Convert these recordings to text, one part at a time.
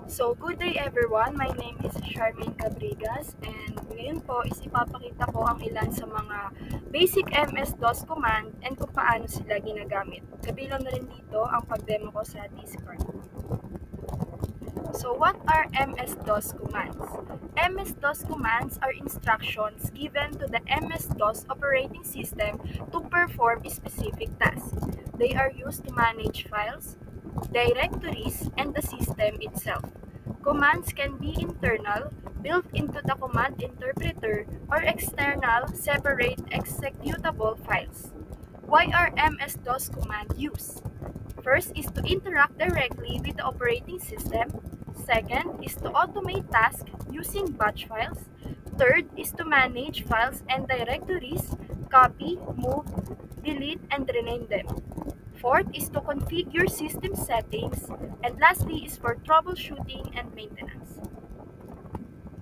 So, good day everyone. My name is Charmaine Cabrigas and ngayon po is ipapakita ko ang ilan sa mga basic MS-DOS command and kung paano sila ginagamit. Kabilang na rin dito ang pag-demo ko sa Discord. So, what are MS-DOS commands? MS-DOS commands are instructions given to the MS-DOS operating system to perform a specific task. They are used to manage files, directories, and the system itself. Commands can be internal, built into the command interpreter, or external, separate executable files. Why are MS-DOS commands used? First is to interact directly with the operating system. Second is to automate tasks using batch files. Third is to manage files and directories, copy, move, delete, and rename them. Fourth is to configure system settings. And lastly is for troubleshooting and maintenance.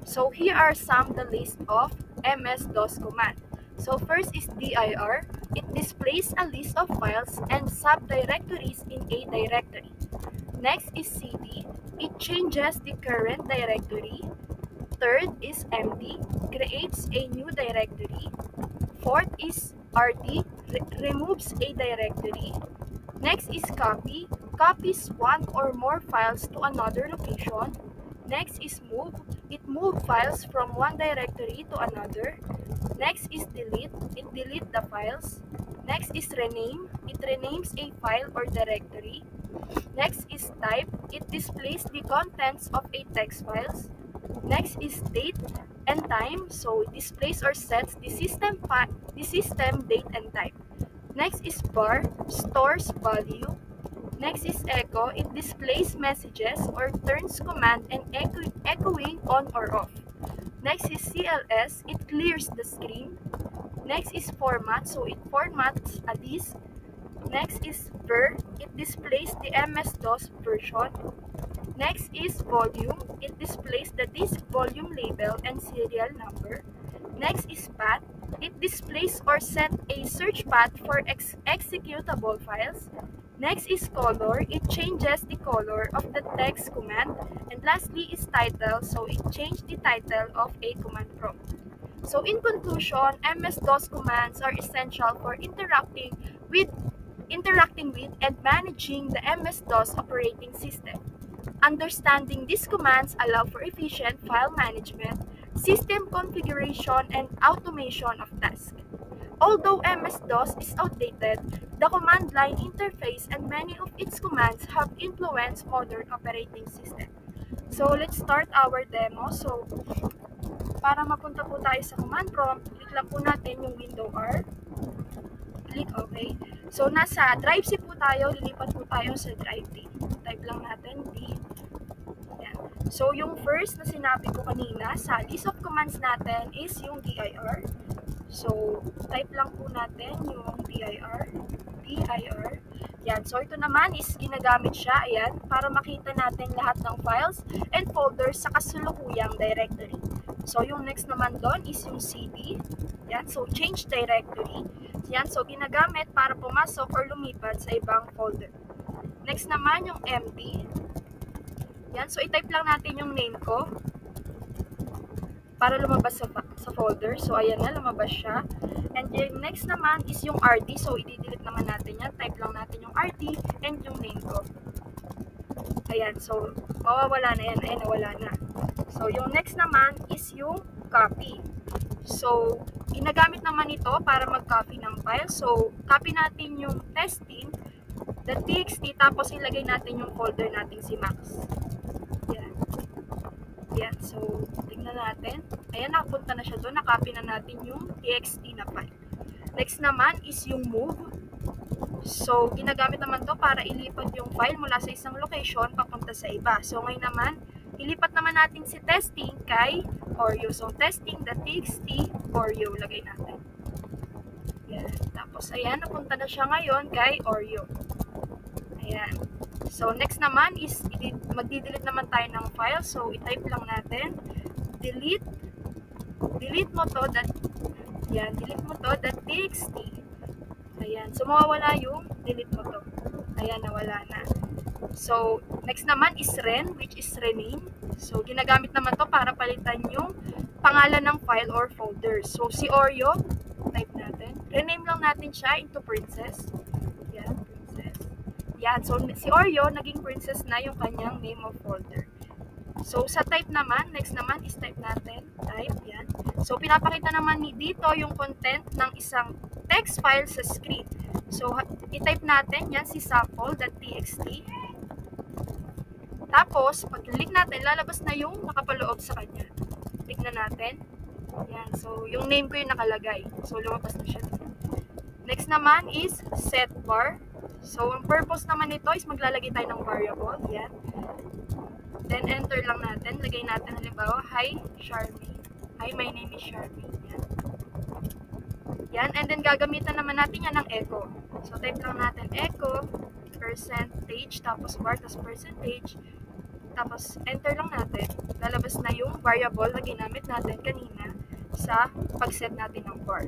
So here are some the list of MS-DOS command. So first is dir. It displays a list of files and subdirectories in a directory. Next is cd. It changes the current directory. Third is md. Creates a new directory. Fourth is rd. Removes a directory. Next is copy. Copies one or more files to another location. Next is move. It moves files from one directory to another. Next is delete. It deletes the files. Next is rename. It renames a file or directory. Next is type. It displays the contents of a text files. Next is date and time. So it displays or sets the system date and time. Next is bar. Stores value. Next is echo. It displays messages or turns command and echoing on or off. Next is CLS. It clears the screen. Next is format. So it formats a disk. Next is ver. It displays the MS-DOS version. Next is volume. It displays the disk volume label and serial number. Next is path. It displays or set a search path for executable files. Next is color. It changes the color of the text command. And lastly is title. So it changes the title of a command prompt. So in conclusion, MS-DOS commands are essential for interacting with and managing the MS-DOS operating system. Understanding these commands allow for efficient file management, system configuration, and automation of tasks. Although MS-DOS is outdated, the command line interface and many of its commands have influenced modern operating system. So let's start our demo. So para mapunta po tayo sa command prompt, click lang po natin yung window R. Click OK. So nasa drive C po tayo, lilipat po tayo sa drive D. Type lang natin D. Yan. So yung first na sinabi ko kanina sa list of commands natin is yung dir. So type lang po natin yung dir. Yan. So ito naman is ginagamit siya, ayan, para makita natin lahat ng files and folders sa kasulukuyang directory. So yung next naman doon is yung cd. Yan. So change directory. Yan. So ginagamit para pumasok or lumipat sa ibang folder. Next naman yung md. Yan. So i-type lang natin yung name ko para lumabas sa folder. So ayan na, lumabas siya. And yung next naman is yung RD. So i-delete naman natin yan. Type lang natin yung RD and yung name ko. Ayan. So mawawala na yan. Ayan, nawala na. So yung next naman is yung copy. So ginagamit naman ito para mag-copy ng file. So copy natin yung testing.txt tapos ilagay natin yung folder natin si Max. Yan. Yan. So tingnan natin. Ayan, nakapunta na siya doon. Nakopy na natin yung txt na file. Next naman is yung move. So ginagamit naman to para ilipat yung file mula sa isang location papunta sa iba. So ngayon naman, ilipat naman natin si testing kay Oreo. So testing.txt Oreo lagay natin. Yan. Tapos ayan, napunta na siya ngayon kay Oreo. Ayan. So next naman is magdi-delete naman tayo ng file. So i-type lang natin delete mo to .txt. Ayan. So mawawala yung delete mo to. Ayan, nawala na. So, next naman is ren, which is rename. So, ginagamit naman to para palitan yung pangalan ng file or folder. So, si Oreo, type natin. Rename lang natin siya into princess. Yan, princess. Yan, so si Oreo, naging princess na yung kanyang name of folder. So, sa type naman, next naman is type natin. Type, yan. So, pinapakita naman dito yung content ng isang text file sa screen. So, i-type natin yan si sample.txt. Tapos, pag-click natin, lalabas na yung nakapaloob sa kanya. Tignan natin. Yan. So, yung name ko yung nakalagay. So, lumabas na siya. Next naman is set var. So, ang purpose naman nito is maglalagay tayo ng variable. Yan. Then, enter lang natin. Lagay natin halimbawa, hi, Charmy. Hi, my name is Charmy. Yan. Yan. And then, gagamitan naman natin yan ng echo. So, type lang natin echo, percentage, tapos var, tapos percentage. Tapos, enter lang natin. Lalabas na yung variable na ginamit natin kanina sa pag-set natin ng var.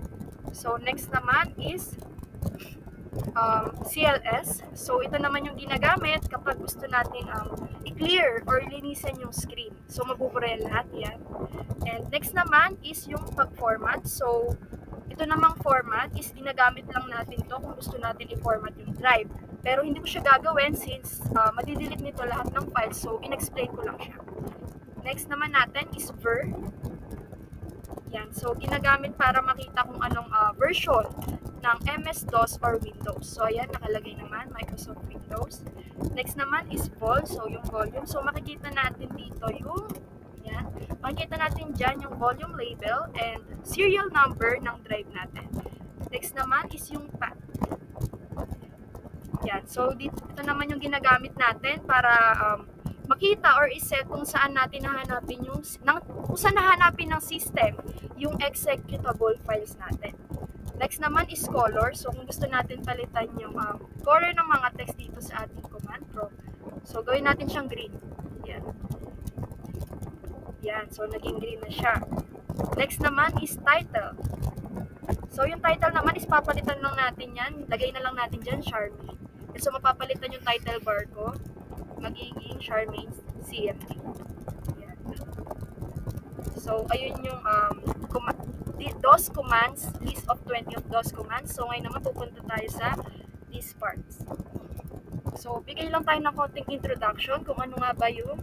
So, next naman is CLS. So, ito naman yung ginagamit kapag gusto natin i-clear or linisan yung screen. So, mabubura lahat yan. And next naman is yung pag-format. So, ito namang format is ginagamit lang natin to kung gusto natin i-format yung drive. Pero hindi ko siya gagawin since madidelete nito lahat ng files. So, in-explain ko lang siya. Next naman natin is ver. Yan. So, ginagamit para makita kung anong version ng MS-DOS or Windows. So, ayan, nakalagay naman, Microsoft Windows. Next naman is vol. So, yung volume. So, makikita natin dito yung, yan. Makikita natin dyan yung volume label and serial number ng drive natin. Next naman is yung path. Yan. So, dito naman yung ginagamit natin para makita or iset kung saan natin nahanapin yung, kung saan nahanapin ng system yung executable files natin. Next naman is color. So, kung gusto natin palitan yung color ng mga text dito sa ating command prompt. So, gawin natin siyang green. Yan. Yan. So, naging green na siya. Next naman is title. So, yung title naman is papalitan lang natin yan. Lagay na lang natin dyan, Charmy. So, mapapalitan yung title bar ko. Magiging Charmaine's CMD. Yan. So, ayun yung DOS commands, list of 20 of DOS commands. So, ngayon naman pupunta tayo sa these parts. So, bigay lang tayo ng konting introduction kung ano nga ba yung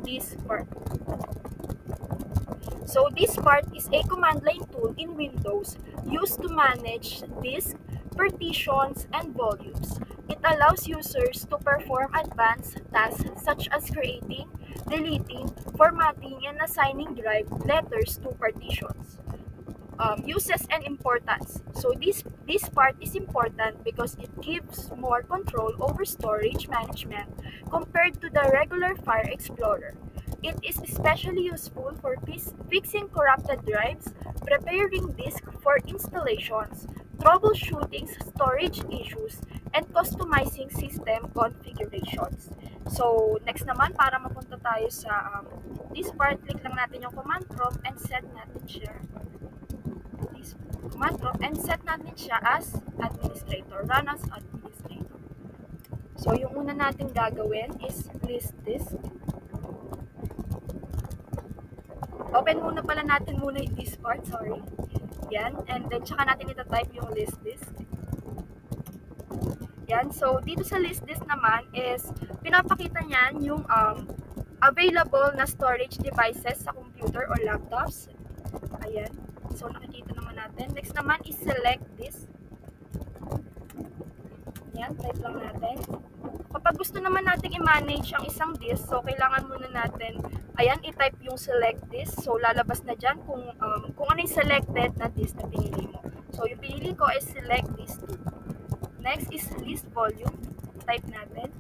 this part. So, this part is a command line tool in Windows used to manage disk, partitions, and volumes. It allows users to perform advanced tasks such as creating, deleting, formatting, and assigning drive letters to partitions. Uses and importance. So this part is important because it gives more control over storage management compared to the regular File Explorer. It is especially useful for fixing corrupted drives, preparing disk for installations, troubleshooting storage issues, and customizing system configurations. So, next naman, para mapunta tayo sa this part, click lang natin yung command prompt and set natin siya. This command prompt and set natin siya as administrator, run as administrator. So, yung una natin gagawin is list disk. Open muna pala natin muna yung this part, sorry. Yan, and then tsaka natin itatype yung list disk. Yan, so dito sa list disk naman is pinapakita niyan yung available na storage devices sa computer or laptops. Ayan, so nakikita naman natin. Next naman is select disk. Yan, type lang natin. Kapag gusto naman natin i-manage ang isang disk, so kailangan muna natin, ayan, i-type yung select disk. So, lalabas na dyan kung ano yung selected na disk na pinili mo. So, yung pinili ko is select disk 2. Next is list volume. Type natin.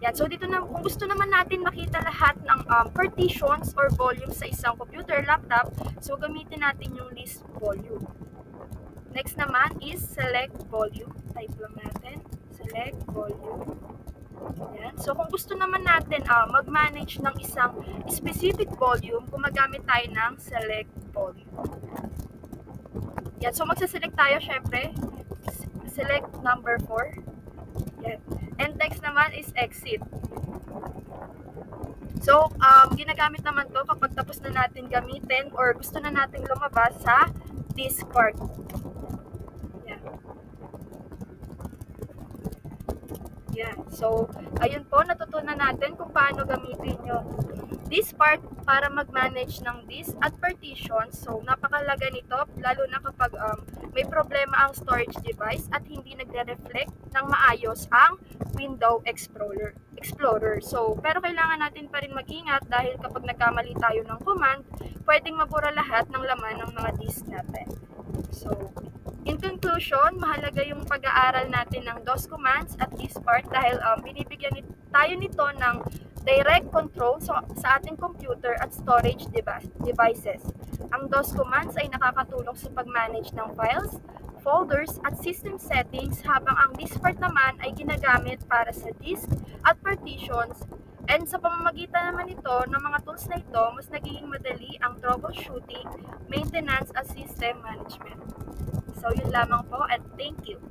Yan. So, dito na, kung gusto naman natin makita lahat ng partitions or volumes sa isang computer, laptop, so, gamitin natin yung list volume. Next naman is select volume. Type lang natin. Select volume. Yan. So, kung gusto naman natin mag-manage ng isang specific volume, gumagamit tayo ng select volume. Yan. So, magsaselect tayo, syempre. Select number 4. Yan. And next naman naman is exit. So, ginagamit naman to kapag tapos na natin gamitin or gusto na natin lumabas sa disk part. Yan. Yan. So, ayun po, natutunan natin kung paano gamitin yung this part para mag-manage ng disk at partition. So, napakalaga nito, lalo na kapag may problema ang storage device at hindi nagre-reflect ng maayos ang Windows Explorer. So, pero kailangan natin pa rin mag-ingat dahil kapag nagkamali tayo ng command, pwedeng mabura lahat ng laman ng mga disk natin. So, in conclusion, mahalaga yung pag-aaral natin ng DOS commands at this part dahil binibigyan tayo nito ng direct control sa ating computer at storage devices. Ang DOS commands ay nakakatulong sa pag-manage ng files, folders at system settings habang ang this part naman ay ginagamit para sa disk at partitions. And sa pamamagitan naman ito ng mga tools na ito, mas nagiging madali ang troubleshooting, maintenance at system management. So yun lamang po at thank you.